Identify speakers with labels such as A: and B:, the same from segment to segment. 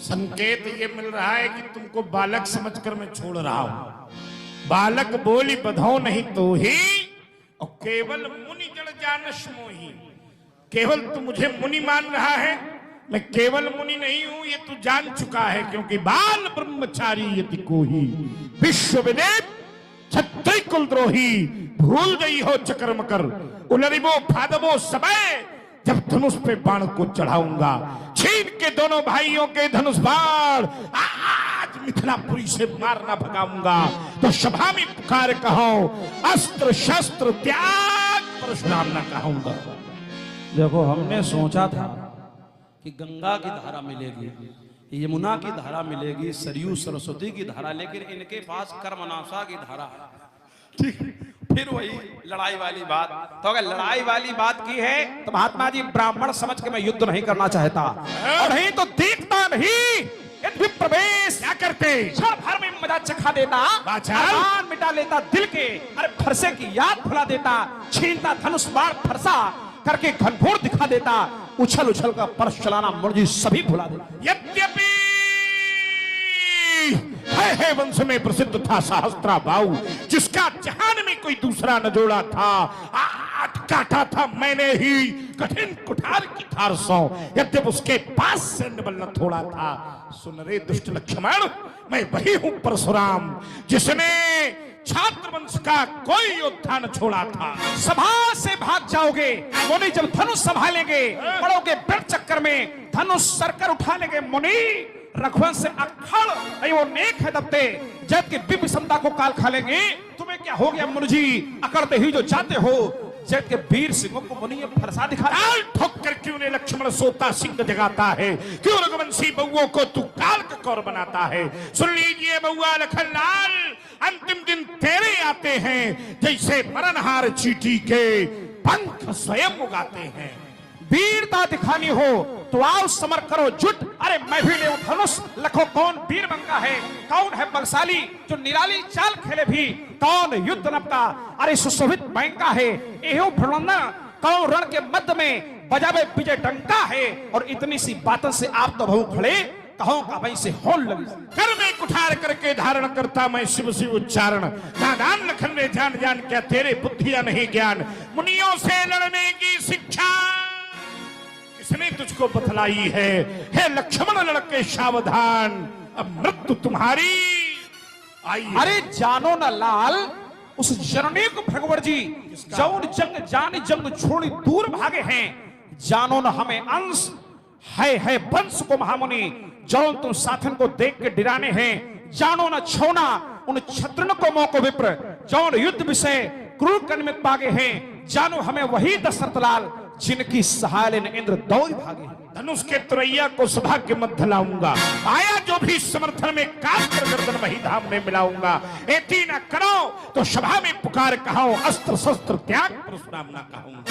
A: संकेत ये मिल रहा है कि तुमको बालक समझकर मैं छोड़ रहा हूं। बालक बोली बधाओ नहीं तो ही, और केवल मुनि जड़ जानस मोही। केवल तू मुझे मुनि मान रहा है, मैं केवल मुनि नहीं हूं ये तू जान चुका है। क्योंकि बाल ब्रह्मचारी यति को ही विश्व विदेव छत्तई कुलद्रोही, भूल गई हो चक्र मकर उलरिबो फादबो समय। जब धनुष पे बाण को चढ़ाऊंगा, छीन के दोनों भाइयों के धनुष बाण आज मिथिलापुरी से मारना भगाऊंगा। तो सभा में पुकार कहो अस्त्र शस्त्र त्याग, परशुराम ना कहूंगा।
B: देखो हमने सोचा था कि गंगा की धारा मिलेगी, यमुना की धारा मिलेगी, सरयू सरस्वती की धारा, लेकिन इनके पास कर्मनाशा की धारा है। ठीक, फिर वही लड़ाई वाली बात। तो अगर लड़ाई वाली बात की है तो महात्मा जी ब्राह्मण समझ के मैं युद्ध नहीं करना चाहता, और नहीं तो देखता नहीं यदि प्रवेश क्या करते, क्षण भर में मजा चखा देता, अरमान मिटा लेता दिल के, अरे फरसे की याद भुला देता, छीनता धनुष बाण फरसा करके घनघोर दिखा देता, उछल उछल का परश चलाना मुर्जी सभी भुला देता।
A: यद्यपि है वंश में प्रसिद्ध था सहस्त्रा बाहु, जिसका जहान में कोई दूसरा न जोड़ा था। आठ काटा था मैंने ही कठिन कुठार की धार सौ, यद्यप उसके पास सैन्य बल न थोड़ा था। सुन रे दुष्ट लक्ष्मण, मैं वही हूं परशुराम जिसने छात्र वंश का कोई योद्धा न छोड़ा था।
B: सभा से भाग जाओगे, मुनि जब धनुष संभालेंगे, पड़ोगे पेट चक्कर में, धनुष सरकर उठा लेंगे मुनि। रघुवंश से अखड़ वो नेक है दबते, जब के विप समता को काल खा लेंगे। तुम्हें क्या हो गया मुनि जी, अकड़ते ही जो जाते हो, जब के वीर सिंहों को मुनि ये फरसा दिखा।
A: ठोक कर क्यों ने लक्ष्मण सोता सिंह जगाता है, क्यों रघुवंशी बउओं को तू काल का कौर बनाता है। सुन लीजिए बउआ लखनलाल, अंतिम दिन तेरे आते हैं, जैसे मरणहार चींटी के पंख स्वयं उगाते हैं।
B: वीरता दिखानी हो तो आओ समर करो जुट। अरे मैं भी ले धनुष, लखो कौन वीर बनका है, कौन है बलशाली जो निराली चाल खेले भी, कौन युद्ध नपका अरे सुशोभित बैंका है, एहो भ्रमणा कौन रण के मध्य में बजावे विजय डंका है। और इतनी सी बातों से आप तो बहु खड़े कहो का भाई से होल लगी।
A: कर में कुठार करके धारण करता मैं शिव शिव उच्चारण, नादान लखन में जान जान क्या तेरे बुद्धियां नहीं ज्ञान। मुनियों से लड़ने की शिक्षा किसने तुझको बतलाई है, हे लक्ष्मण लड़के सावधान, अब मृत्यु तुम्हारी आई।
B: अरे जानो न लाल उस जननी को भगवर जी, जौन जंग जानी जंग छोड़ी दूर भागे हैं, जानो न हमें अंश है वंश को महामुनि, जौन तुम साथन को देख के डिराने हैं। जानो न छोना उन छत्रन को मौको विप्र, जौन युद्ध विषय क्रूर कन्मित भागे हैं। जानो हमें वही दशरथ लाल, जिनकी सहाय ने इंद्र दौड़ भागे।
A: धनुष के तुरैया को सभा के मध्य लाऊंगा, आया जो भी समर्थन में काट कर गर्दन वही धाम में मिलाऊंगा। एती ना करो तो सभा में पुकार कहो अस्त्र शस्त्र त्याग, परशुराम ना कहूंगा।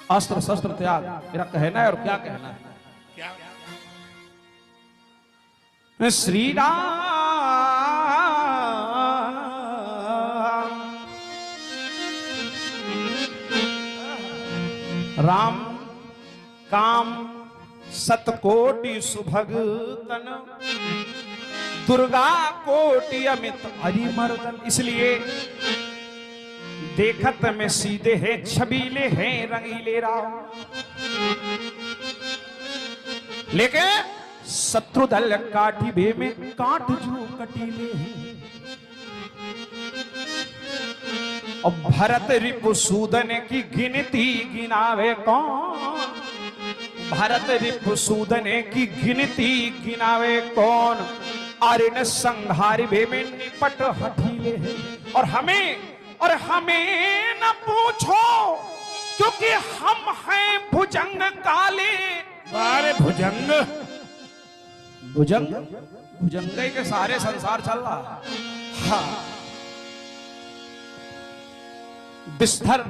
B: अस्त्र शस्त्र त्याग मेरा कहना है, और क्या कहना है। क्या श्री राम काम सतकोटि सुभगतन, दुर्गा कोटि अमित हरिमर्दन। इसलिए देखत में सीधे हैं, छबीले हैं, रंगीले राम, लेकिन शत्रु दल काटिबे में काट जो कटीले हैं। और भरत रिपुसूदन की गिनती गिनावे कौन, भरत रिपुसूदन की गिनती गिनावे कौन। अरिन संहारी बे में निपट हठीले हैं। और हमें न पूछो क्योंकि हम हैं भुजंग काले।
A: अरे भुजंग
B: भुजंग भुजंग के सारे संसार चल रहा। हाँ बिस्तर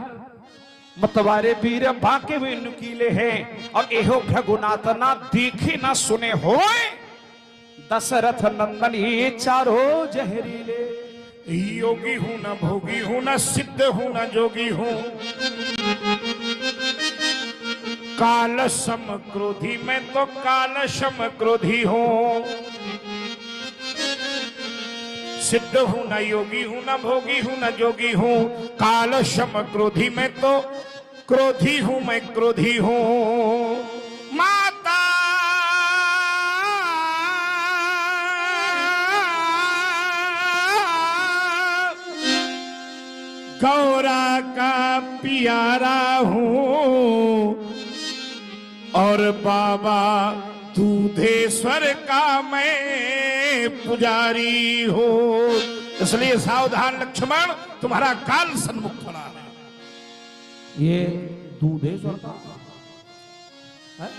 B: मतवारे वीर बाके हुए नुकीले हैं, और एहो भृगुनाथ ना देखे ना सुने होए, दशरथ नंदन ये चारों जहरीले।
A: योगी हूं ना भोगी हूं ना सिद्ध हूं ना जोगी हूं, काल सम क्रोधी, मैं तो काल सम क्रोधी हूं। सिद्ध हूं न योगी हूं, न भोगी हूं, न जोगी हूं। काल सम क्रोधी, मैं तो क्रोधी हूं, मैं क्रोधी हूं। माता गौरा का प्यारा हूं और बाबा दूधेश्वर का मैं पुजारी हूं। इसलिए सावधान लक्ष्मण, तुम्हारा काल सन्मुख खड़ा है।
B: ये दूधेश्वर का है?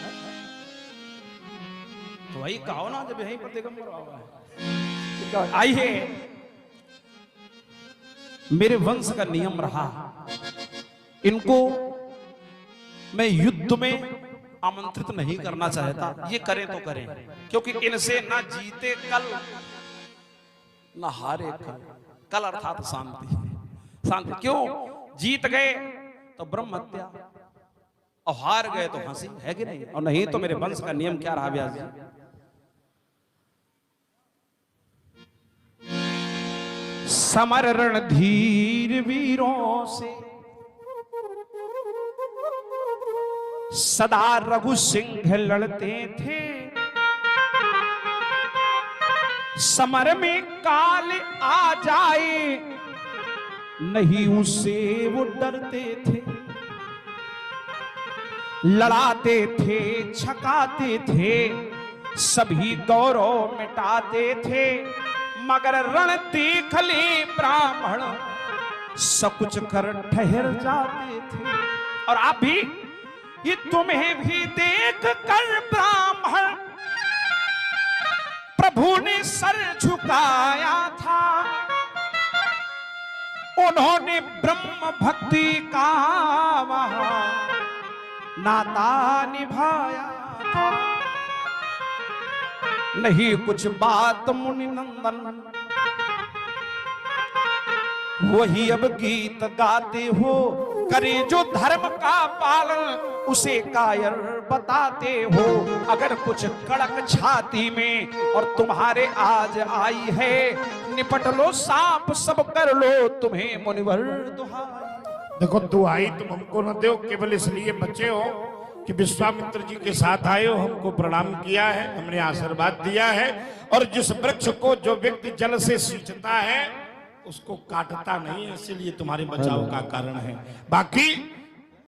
B: तो वही कहो ना, जब यहीं पर दिगंबर हुआ है। आइए, मेरे वंश का नियम रहा, इनको मैं युद्ध में आमंत्रित नहीं करना चाहता। ये करें तो करें, क्योंकि इनसे ना जीते कल ना हारे कल। कल अर्थात शांति। शांति क्यों? जीत गए तो ब्रह्म हत्या, और हार गए तो हंसी, है कि नहीं? और नहीं तो मेरे वंश का नियम क्या रहा व्यास जी? समर रणधीर वीरों से सदा रघु सिंह लड़ते थे। समर में काल आ जाए नहीं उसे वो डरते थे। लड़ाते थे, छकाते थे, सभी गौरव मिटाते थे। मगर रण देख ले ब्राह्मण सकुच कर ठहर जाते थे। और आप भी, ये तुम्हें भी देख कर ब्राह्मण प्रभु ने सर झुकाया था। उन्होंने ब्रह्म भक्ति का वहां नाता निभाया था। नहीं कुछ बात मुनि नंदन, वही अब गीत गाते हो। करे जो धर्म का पालन उसे कायर बताते हो। अगर कुछ कड़क छाती में और तुम्हारे आज आई है, निपट लो सांप सब कर लो तुम्हें मुनिवर दुहाई।
A: देखो, दुहाई तुम हमको न दो, केवल इसलिए बचे हो कि विश्वामित्र जी के साथ आए हो, हमको प्रणाम किया है, हमने आशीर्वाद दिया है। और जिस वृक्ष को जो व्यक्ति जल से सींचता है उसको काटता नहीं है, इसीलिए तुम्हारे बचाव का कारण है। बाकी